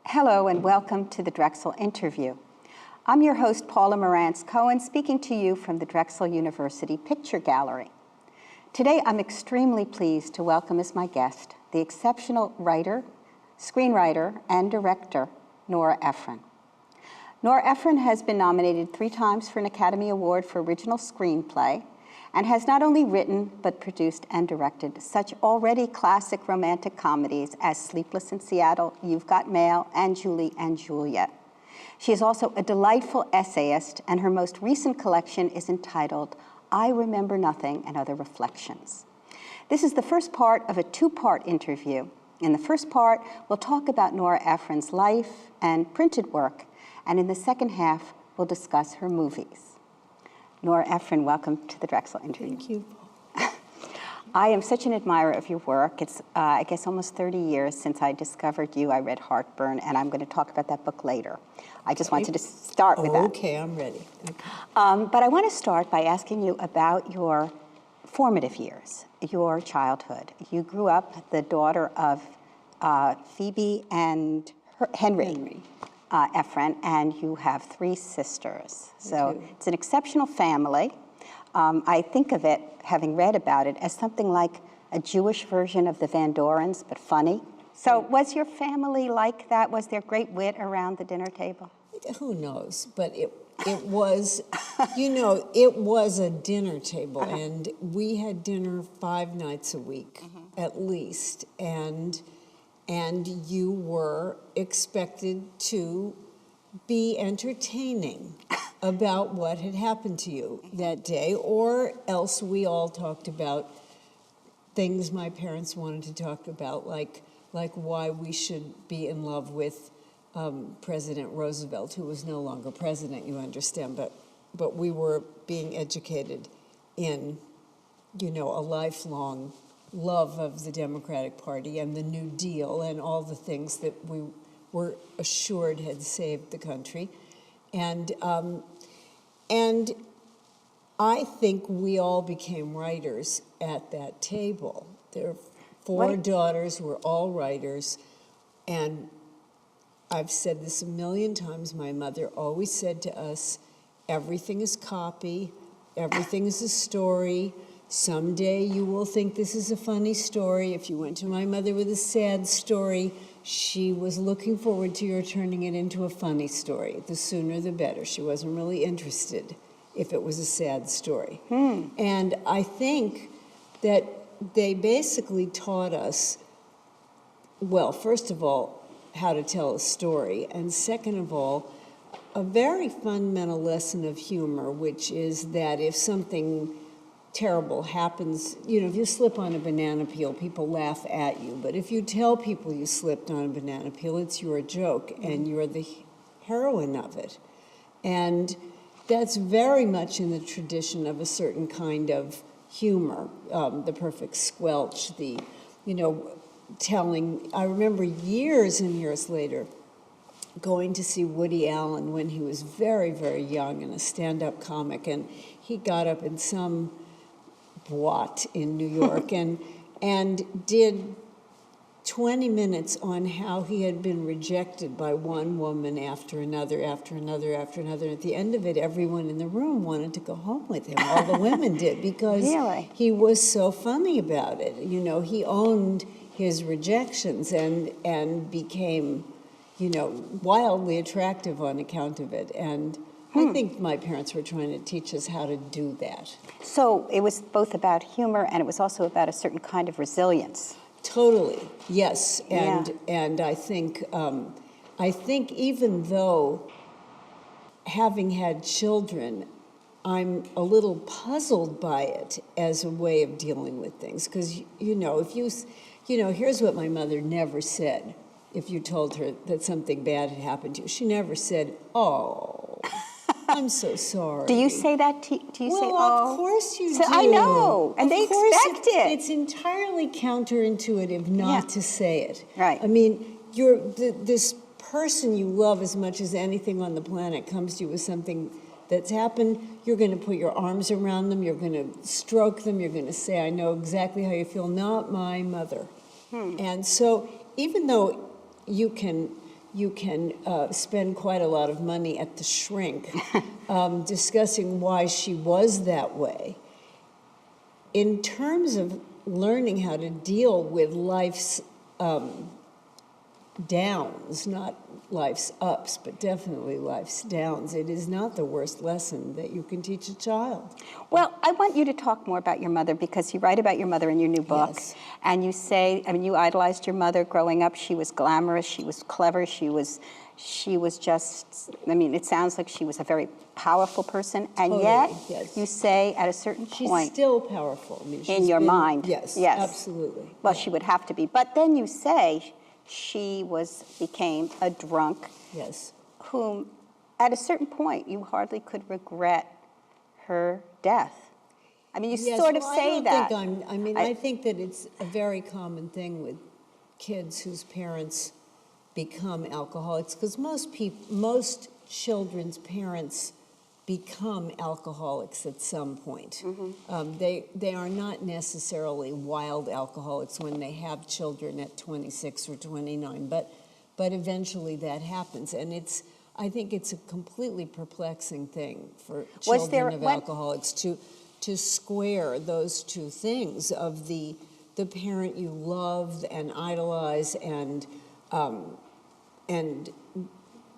Hello and welcome to the Drexel InterView. I'm your host, Paula Morantz-Cohen, speaking to you from the Drexel University Picture Gallery. Today, I'm extremely pleased to welcome as my guest the exceptional writer, screenwriter, and director, Nora Ephron. Nora Ephron has been nominated 3 times for an Academy Award for Original Screenplay and has not only written but produced and directed such already classic romantic comedies as Sleepless in Seattle, You've Got Mail, and Julie and Juliet. She is also a delightful essayist, and her most recent collection is entitled I Remember Nothing and Other Reflections. This is the first part of a 2-part interview. In the first part, we'll talk about Nora Ephron's life and printed work, and in the second half, we'll discuss her movies. Nora Ephron, welcome to the Drexel interview. Thank you. I am such an admirer of your work. It's, I guess, almost 30 years since I discovered you. I read Heartburn, and I'm going to talk about that book later. I just wanted to start with that. Okay, I'm ready. Okay. But I want to start by asking you about your formative years, your childhood. You grew up the daughter of Phoebe and Henry. Ephron, and you have 3 sisters. So it's an exceptional family. I think of it, having read about it, as something like a Jewish version of the Van Dorens, but funny. So was your family like that? Was there great wit around the dinner table? Who knows? But it was, it was a dinner table, and we had dinner 5 nights a week, at least, and you were expected to be entertaining about what had happened to you that day, or else we all talked about things my parents wanted to talk about, like why we should be in love with President Roosevelt, who was no longer president, you understand, but we were being educated in, a lifelong love of the Democratic Party and the New Deal and all the things that we were assured had saved the country. And I think we all became writers at that table. There are 4 daughters who were all writers, and I've said this a million times. My mother always said to us, everything is copy, everything is a story. Someday you will think this is a funny story. If you went to my mother with a sad story, she was looking forward to your turning it into a funny story. The sooner the better. She wasn't really interested if it was a sad story. And I think that they basically taught us, well, first of all, how to tell a story, and second of all, a very fundamental lesson of humor, which is that if something terrible happens, if you slip on a banana peel, people laugh at you. But if you tell people you slipped on a banana peel, it's your joke, and you're the heroine of it. And that's very much in the tradition of a certain kind of humor, the perfect squelch, telling. I remember years and years later going to see Woody Allen when he was very, very young and a stand-up comic, and he got up in some boîte in New York and did 20 minutes on how he had been rejected by one woman after another, after another, after another. And at the end of it, everyone in the room wanted to go home with him. All the women did, because he was so funny about it. He owned his rejections and became, wildly attractive on account of it. And I think my parents were trying to teach us how to do that. So it was both about humor, and it was also about a certain kind of resilience. Totally, yes. And I think even though, having had children, I'm a little puzzled by it as a way of dealing with things. Because, here's what my mother never said if you told her that something bad had happened to you. She never said, oh, I'm so sorry. Do you say that? Do you say, oh? Well, of course you do. I know, and they expect it. It's entirely counterintuitive not to say it. Right. I mean, this person you love as much as anything on the planet comes to you with something that's happened. You're going to put your arms around them. You're going to stroke them. You're going to say, I know exactly how you feel. Not my mother. And so even though you can spend quite a lot of money at the shrink discussing why she was that way, in terms of learning how to deal with life's downs, not life's ups, but definitely life's downs, it is not the worst lesson that you can teach a child. Well, I want you to talk more about your mother, because you write about your mother in your new book. Yes. And you say, I mean, you idolized your mother growing up. She was glamorous, she was clever, she was just, I mean, it sounds like she was a very powerful person. And Totally, yet, yes. you say at a certain She's point, still powerful. I mean, in your mind. Yes, Yes. absolutely. well, she would have to be. But then you say she became a drunk, Yes. whom at a certain point you hardly could regret her death. I mean, you Yes, sort of well, say that. I think that it's a very common thing with kids whose parents become alcoholics, because most children's parents become alcoholics at some point. They are not necessarily wild alcoholics when they have children at 26 or 29, but eventually that happens, and I think it's a completely perplexing thing for children of alcoholics to square those two things of the parent you loved and idolize and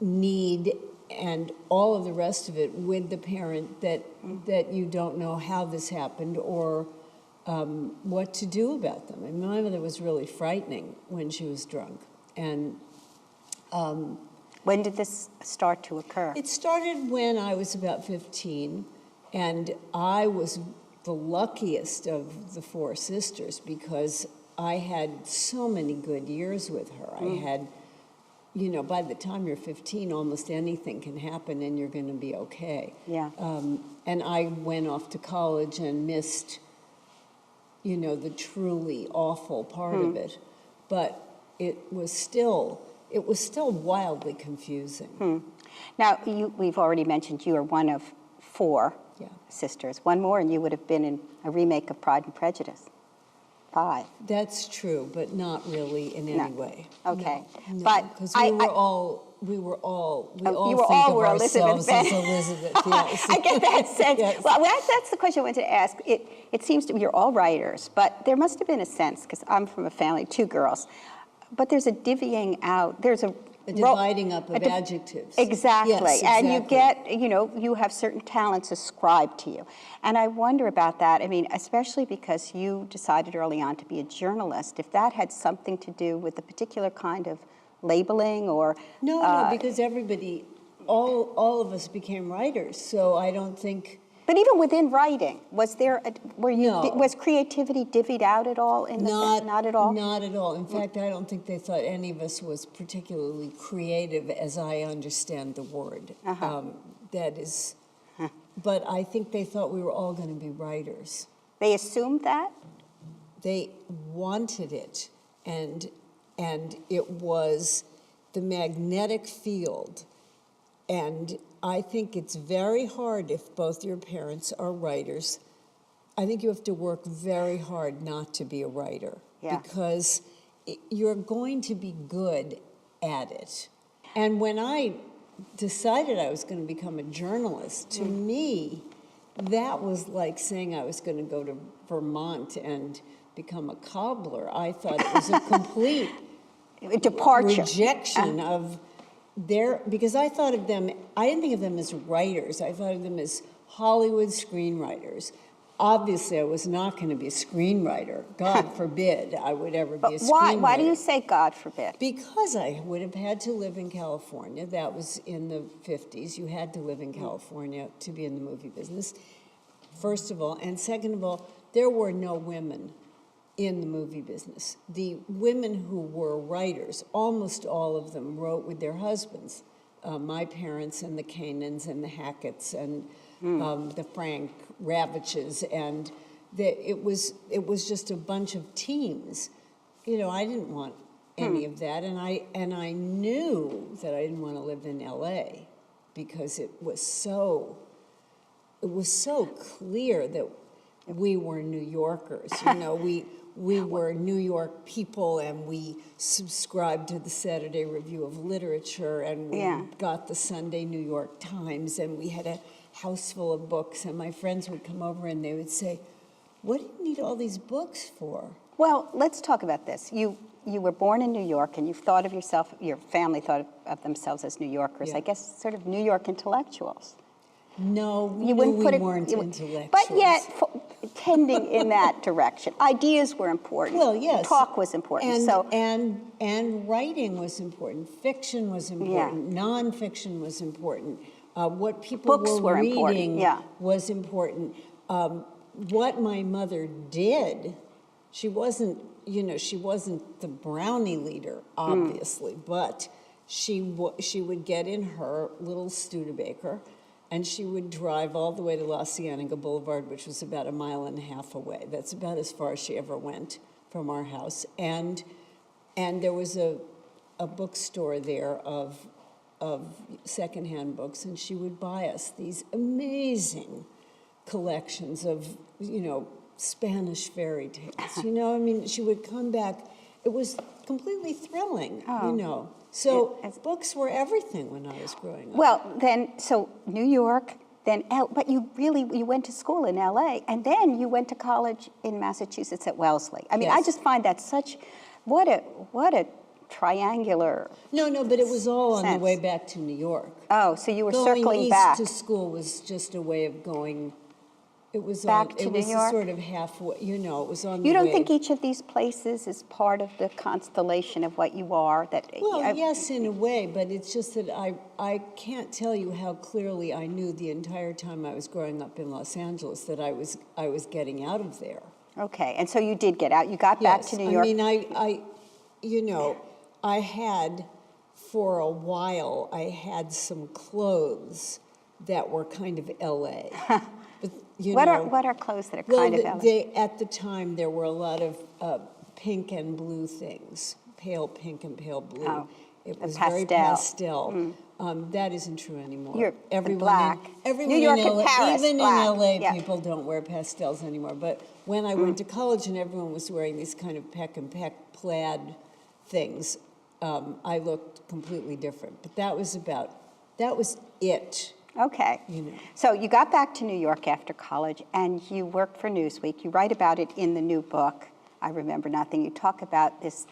need and all of the rest of it with the parent that you don't know how this happened or what to do about them. And my mother was really frightening when she was drunk. And when did this start to occur? it started when I was about 15, and I was the luckiest of the four sisters because I had so many good years with her. I had, you know, by the time you're 15, almost anything can happen and you're going to be okay. Yeah. And I went off to college and missed, you know, the truly awful part of it. But it was still wildly confusing. Now, we've already mentioned you are one of four sisters. One more and you would have been in a remake of Pride and Prejudice. 5. That's true, but not really in any way. Okay. No, But because we all think of ourselves as Elizabeth. Yes. I get that sense. Yes. Well, that's the question I wanted to ask. It seems to me you're all writers, but there must have been a sense, because I'm from a family of 2 girls, but there's a divvying out. There's a dividing up of adjectives. Exactly. Yes, And you exactly. get, you have certain talents ascribed to you. And I wonder about that. I mean, especially because you decided early on to be a journalist, if that had something to do with the particular kind of labeling or... No, because everybody, all of us became writers, so I don't think... But even within writing, was No. was creativity divvied out at all? Not at all? Not at all. In fact, I don't think they thought any of us was particularly creative, as I understand the word. That is, but I think they thought we were all going to be writers. They assumed that? They wanted it, and it was the magnetic field. And I think it's very hard if both your parents are writers. I think you have to work very hard not to be a writer because you're going to be good at it. And when I decided I was going to become a journalist, to me, that was like saying I was going to go to Vermont and become a cobbler. I thought it was a complete departure. Rejection of because I thought of them, I didn't think of them as writers. I thought of them as Hollywood screenwriters. Obviously, I was not going to be a screenwriter. God forbid I would ever be a screenwriter. Why do you say God forbid? Because I would have had to live in California. That was in the 50s. You had to live in California to be in the movie business, first of all. And second of all, there were no women in the movie business. The women who were writers, almost all of them wrote with their husbands. My parents and the Canans and the Hacketts and the Frank Ravaches, and it was just a bunch of teams. You know, I didn't want any of that, and I knew that I didn't want to live in L.A. because it was so clear that we were New Yorkers. You know, we were New York people, and we subscribed to the Saturday Review of Literature, and we got the Sunday New York Times, and we had a house full of books, and my friends would come over and they would say, "What do you need all these books for?" Well, let's talk about this. You were born in New York, and you've thought of yourself, your family thought of themselves as New Yorkers, Yeah. I guess sort of New York intellectuals. No, we You knew wouldn't we put it, weren't you- intellectuals. But yet, tending in that direction. Ideas were important. Well, yes. Talk was important. And writing was important. Fiction was important. Nonfiction was important. What people Books were important, reading yeah. was important. What my mother did, she wasn't the Brownie leader, obviously, but she would get in her little Studebaker, and she would drive all the way to La Cienega Boulevard, which was about 1.5 miles away. That's about as far as she ever went from our house. And there was a bookstore there of secondhand books, and she would buy us these amazing collections of, Spanish fairy tales. She would come back. It was completely thrilling, So books were everything when I was growing up. Well, then, so New York, then, but you went to school in LA, and then you went to college in Massachusetts at Wellesley. I Yes. just find that what a triangular No, but it was all on the sense. way back to New York. Oh, so you were Going circling east back. to school was just a way of going. It was Back to it New was York? sort of halfway. It was on. You the don't way. think each of these places is part of the constellation of what you are? Well, yes, in a way, but it's just that I can't tell you how clearly I knew the entire time I was growing up in Los Angeles that I was getting out of there. Okay, and so you did get out. You got back to New York. I had, for a while, I had some clothes that were kind of L.A. But, What are clothes that are kind of LA? At the time, there were a lot of pink and blue things, pale pink and pale blue. Oh, It the was very pastel. pastel. That isn't true anymore. The black. Everyone New York in and LA, Paris, even black. in LA, Yeah. people don't wear pastels anymore. But when I went to college and everyone was wearing these kind of peck and peck plaid things, I looked completely different. But that was it. Okay. So you got back to New York after college, and you worked for Newsweek. You write about it in the new book, I Remember Nothing. You talk about this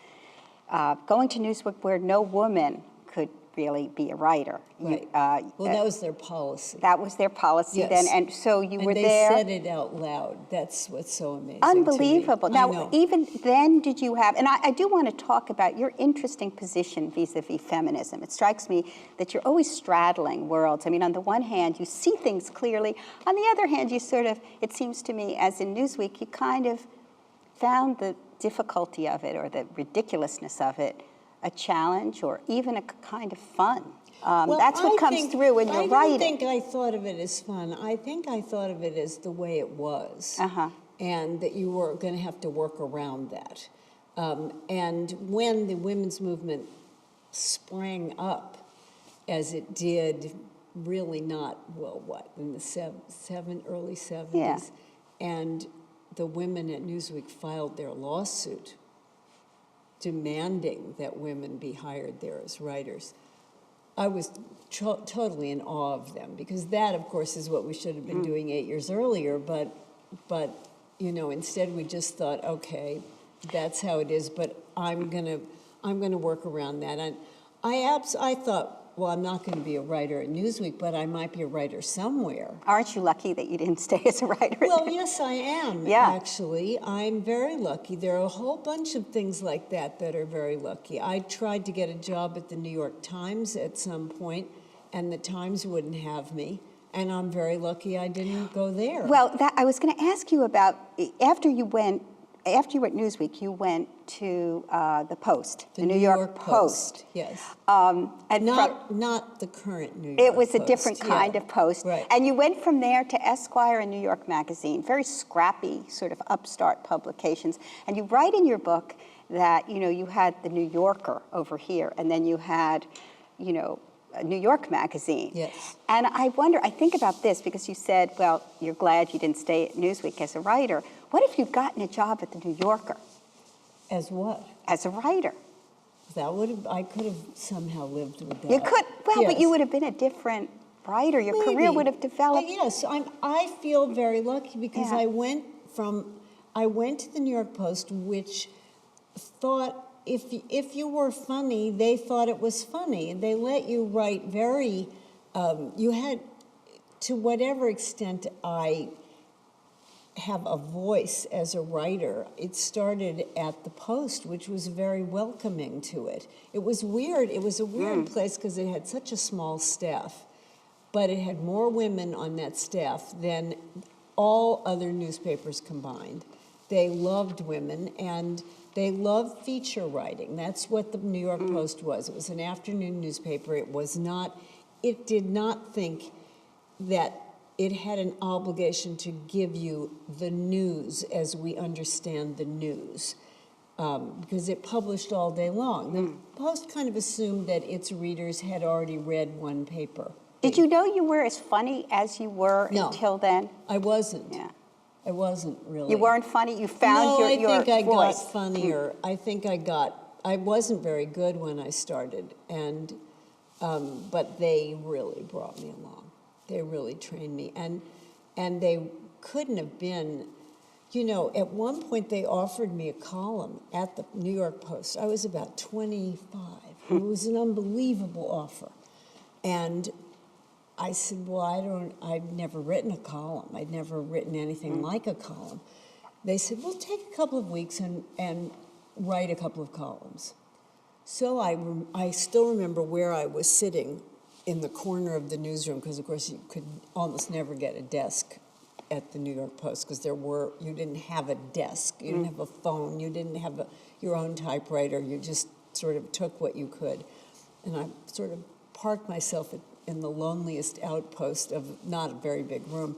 going to Newsweek where no woman could really be a writer. Right. That was their policy. That was their policy Yes. then, and so you were they there. said it out loud. That's what's so amazing. Unbelievable. To me. I Now, know. even then, did you have, and I do want to talk about your interesting position vis-a-vis feminism. It strikes me that you're always straddling worlds. On the one hand, you see things clearly. On the other hand, you sort of, it seems to me, as in Newsweek, you kind of found the difficulty of it or the ridiculousness of it a challenge or even a kind of fun. That's what comes through in your writing. I don't think I thought of it as fun. I think I thought of it as the way it was, and that you were going to have to work around that. And when the women's movement sprang up, as it did, really not, in the early 70s, Yeah. and the women at Newsweek filed their lawsuit demanding that women be hired there as writers. I was totally in awe of them, because that, of course, is what we should have been doing 8 years earlier. But instead we just thought, okay, that's how it is. But I'm gonna work around that. And I thought, well, I'm not going to be a writer at Newsweek, but I might be a writer somewhere. Aren't you lucky that you didn't stay as a writer? Well, yes, I am, Yeah. actually. I'm very lucky. There are a whole bunch of things like that are very lucky. I tried to get a job at the New York Times at some point, and the Times wouldn't have me, and I'm very lucky I didn't go there. Well, I was going to ask you about, after you were at Newsweek, you went to the Post, the New York Post. Yes. And Not the current New York it was Post. a different kind of Post. Right. And you went from there to Esquire and New York Magazine, very scrappy sort of upstart publications. And you write in your book that, you had the New Yorker over here, and then you had, a New York Magazine. Yes. And I think about this because you said, well, you're glad you didn't stay at Newsweek as a writer. What if you'd gotten a job at the New Yorker As what? as a writer? That would have, I could have somehow lived with that. You could, well, but Yes. you would have been a different writer. Your career Maybe. would have developed. Yes, I feel very lucky because Yeah. I went to the New York Post, which thought if you were funny, they thought it was funny. And they let you write very, you had, to whatever extent I have a voice as a writer, it started at the Post, which was very welcoming to it. It was weird. It was a weird place because it had such a small staff, but it had more women on that staff than all other newspapers combined. They loved women, and they loved feature writing. That's what the New York Post was. It was an afternoon newspaper. It did not think that it had an obligation to give you the news as we understand the news, because it published all day long. The Post kind of assumed that its readers had already read one paper. Did you know you were as funny as you were No. until then? I wasn't. Yeah. I wasn't really. You weren't funny? You found No, your I think I voice. got funnier. I wasn't very good when I started, and but they really brought me along. They really trained me, and they couldn't have been, you know, at one point they offered me a column at the New York Post. I was about 25. It was an unbelievable offer. And I said, well, I've never written a column. I'd never written anything like a column. They said, well, take a couple of weeks and write a couple of columns. So I still remember where I was sitting in the corner of the newsroom, because of course you could almost never get a desk at the New York Post, because you didn't have a desk, you didn't have a phone, you didn't have your own typewriter, you just sort of took what you could. And I sort of parked myself in the loneliest outpost of not a very big room,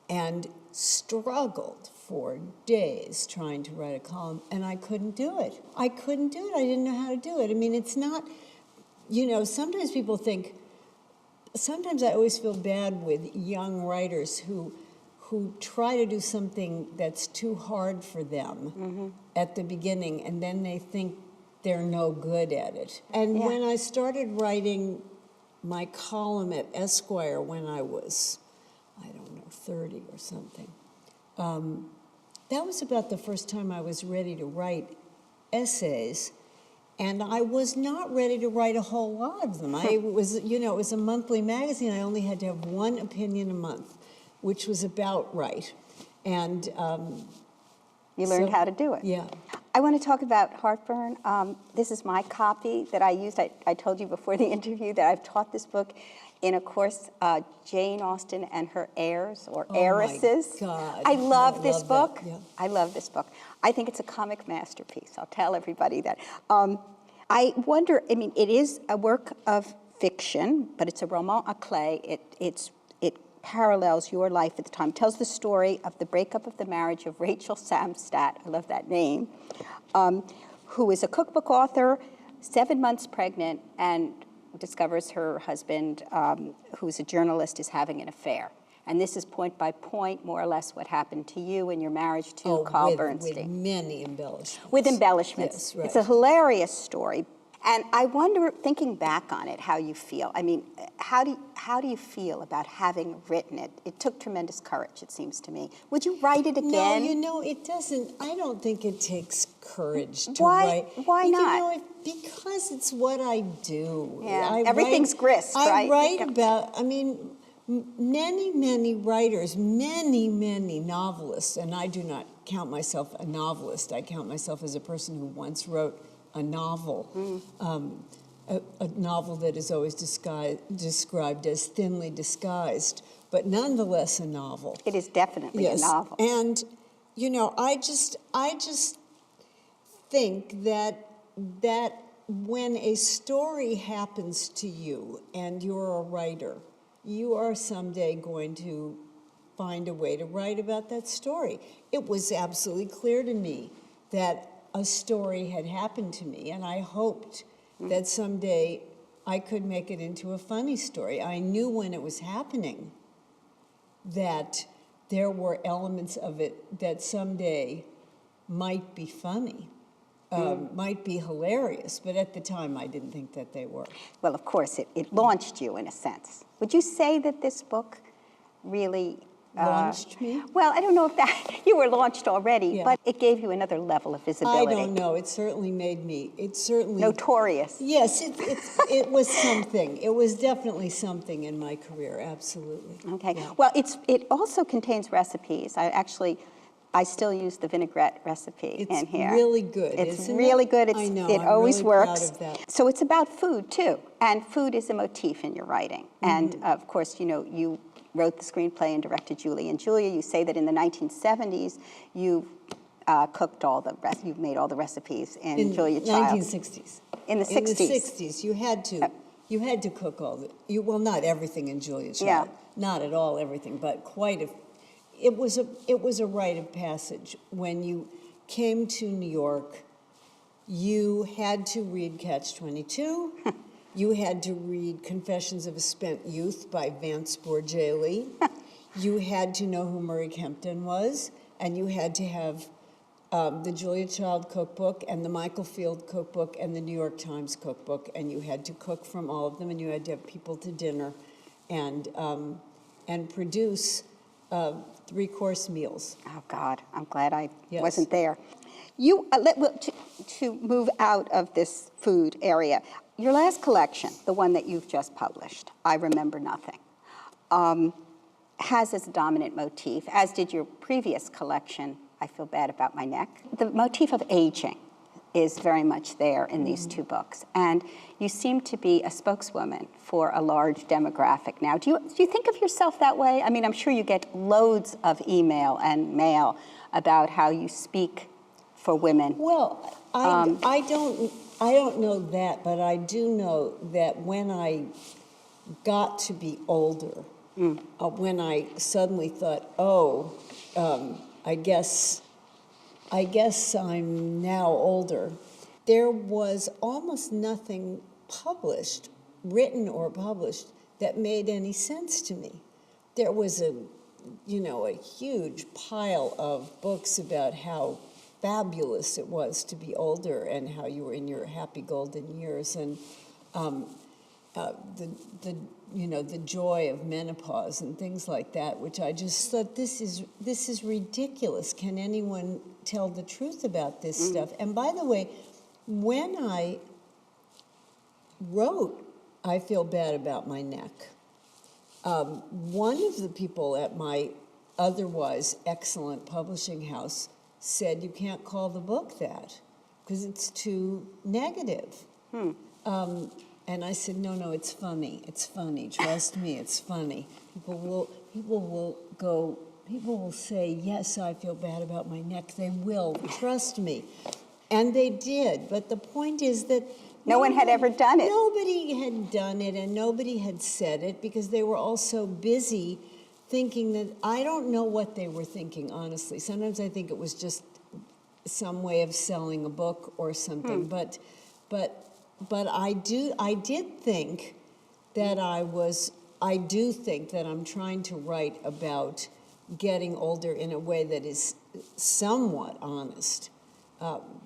and struggled for days trying to write a column, and I couldn't do it. I didn't know how to do it. I mean, it's not, you know, sometimes people think, sometimes I always feel bad with young writers who try to do something that's too hard for them at the beginning, and then they think they're no good at it. And when I started writing my column at Esquire when I was, I don't know, 30 or something, that was about the first time I was ready to write essays. And I was not ready to write a whole lot of them. It was a monthly magazine. I only had to have one opinion a month, which was about right. And you learned how to do it. Yeah. I want to talk about Heartburn. This is my copy that I used. I told you before the interview that I've taught this book in a course, Jane Austen and Her Heirs or Heiresses. Oh my God. I love this that. book. Yeah. I love this book. I think it's a comic masterpiece. I'll tell everybody that. I wonder, I mean, it is a work of fiction, but it's a roman à clef. It parallels your life at the time. It tells the story of the breakup of the marriage of Rachel Samstadt, I love that name, who is a cookbook author, 7 months pregnant, and discovers her husband, who's a journalist, is having an affair. And this is point by point, more or less, what happened to you in your marriage to Carl Bernstein. With many embellishments. With embellishments. Yes, right. It's a hilarious story. And I wonder, thinking back on it, how you feel. I mean, how do you feel about having written it? It took tremendous courage, it seems to me. Would you write it again? No, you know, it doesn't. I don't think it takes courage to Why? write. Why not? You know, because it's what I do. Yeah, everything's grist, right? I write about, I mean, many writers, many novelists, and I do not count myself a novelist. I count myself as a person who once wrote a novel, a novel that is always described as thinly disguised, but nonetheless a novel. It is definitely a novel. And, you know, I just think that when a story happens to you and you're a writer, you are someday going to find a way to write about that story. It was absolutely clear to me that a story had happened to me, and I hoped that someday I could make it into a funny story. I knew when it was happening that there were elements of it that someday might be funny, might be hilarious, but at the time I didn't think that they were. Well, of course, it launched you in a sense. Would you say that this book really Launched me? Well, I don't know if that you were launched already, Yeah. but it gave you another level of visibility. I don't know. It certainly made me. It certainly Notorious. Yes, it was something. It was definitely something in my career. Absolutely. Okay. Yeah. Well, it also contains recipes. I still use the vinaigrette recipe in here. It's really good. It's isn't really it? good. I know. It I'm always really works. Proud of that. So it's about food too, and food is a motif in your writing. And of course, you wrote the screenplay and directed Julie and Julia. You say that in the 1970s you cooked you've made all the recipes in Julia Child. 1960s. In the 60s. In the 60s, you had to cook all well, not everything in Julia Child. Yeah. Not at all everything, but it was a rite of passage. When you came to New York, you had to read Catch-22. You had to read Confessions of a Spent Youth by Vance Borgelli. You had to know who Murray Kempton was, and you had to have the Julia Child cookbook and the Michael Field cookbook and the New York Times cookbook, and you had to cook from all of them, and you had to have people to dinner and produce 3-course meals. Oh God, I'm glad I Yes. wasn't there. To move out of this food area, your last collection, the one that you've just published, I Remember Nothing, has as a dominant motif, as did your previous collection, I Feel Bad About My Neck. The motif of aging is very much there in these two books. And you seem to be a spokeswoman for a large demographic now. Do you think of yourself that way? I mean, I'm sure you get loads of email and mail about how you speak for women. Well, I don't know that, but I do know that when I got to be older, when I suddenly thought, I guess I'm now older, there was almost nothing published, written or published, that made any sense to me. There was a huge pile of books about how fabulous it was to be older and how you were in your happy golden years, and the joy of menopause and things like that, which I just thought, this is ridiculous. Can anyone tell the truth about this stuff? And by the way, when I wrote I Feel Bad About My Neck, one of the people at my otherwise excellent publishing house said, you can't call the book that because it's too negative. And I said, no, it's funny. It's funny. Trust me, it's funny. People will say, yes, I feel bad about my neck. They will. Trust me. And they did. But the point is that no one had ever done it. Nobody had done it, and nobody had said it because they were all so busy thinking that, I don't know what they were thinking, honestly. Sometimes I think it was just some way of selling a book or something. But I did think that I do think that I'm trying to write about getting older in a way that is somewhat honest,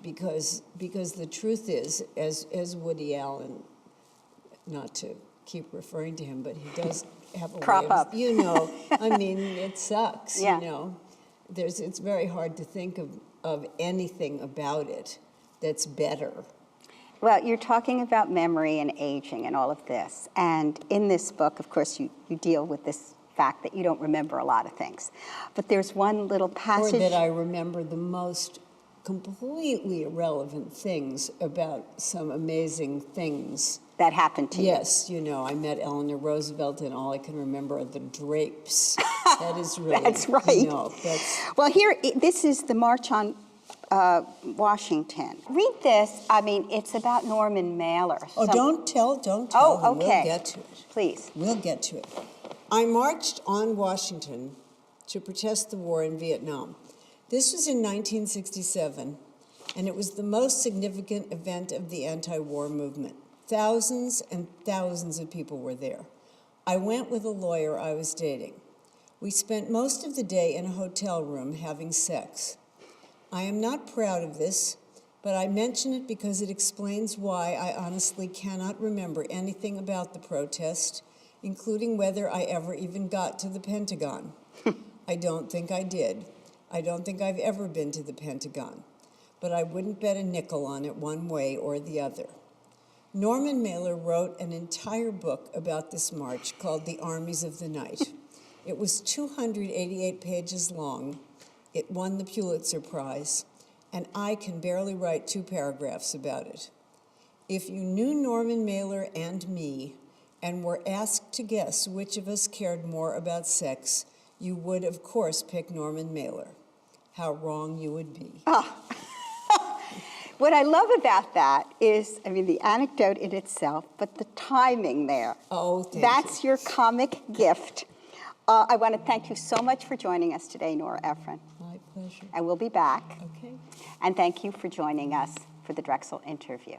because the truth is, as Woody Allen, not to keep referring to him, but he does have a Crop way up. of, I mean, it sucks, Yeah. It's very hard to think of anything about it that's better. Well, you're talking about memory and aging and all of this. And in this book, of course, you deal with this fact that you don't remember a lot of things. But there's one little passage. Or that I remember the most completely irrelevant things about some amazing things. That happened to you. Yes, I met Eleanor Roosevelt, and all I can remember are the drapes. That is really... That's right. Well, this is the March on Washington. Read this. I mean, it's about Norman Mailer. Oh, don't tell. Oh, okay. We'll get to it. Please. We'll get to it. I marched on Washington to protest the war in Vietnam. This was in 1967, and it was the most significant event of the anti-war movement. Thousands and thousands of people were there. I went with a lawyer I was dating. We spent most of the day in a hotel room having sex. I am not proud of this, but I mention it because it explains why I honestly cannot remember anything about the protest, including whether I ever even got to the Pentagon. I don't think I did. I don't think I've ever been to the Pentagon, but I wouldn't bet a nickel on it one way or the other. Norman Mailer wrote an entire book about this march called The Armies of the Night. It was 288 pages long. It won the Pulitzer Prize, and I can barely write 2 paragraphs about it. If you knew Norman Mailer and me and were asked to guess which of us cared more about sex, you would, of course, pick Norman Mailer. How wrong you would be. What I love about that is, I mean, the anecdote in itself, but the timing there. Oh, thank you. That's your comic gift. I want to thank you so much for joining us today, Nora Ephron. My pleasure. And we'll be back. Okay. And thank you for joining us for the Drexel interview.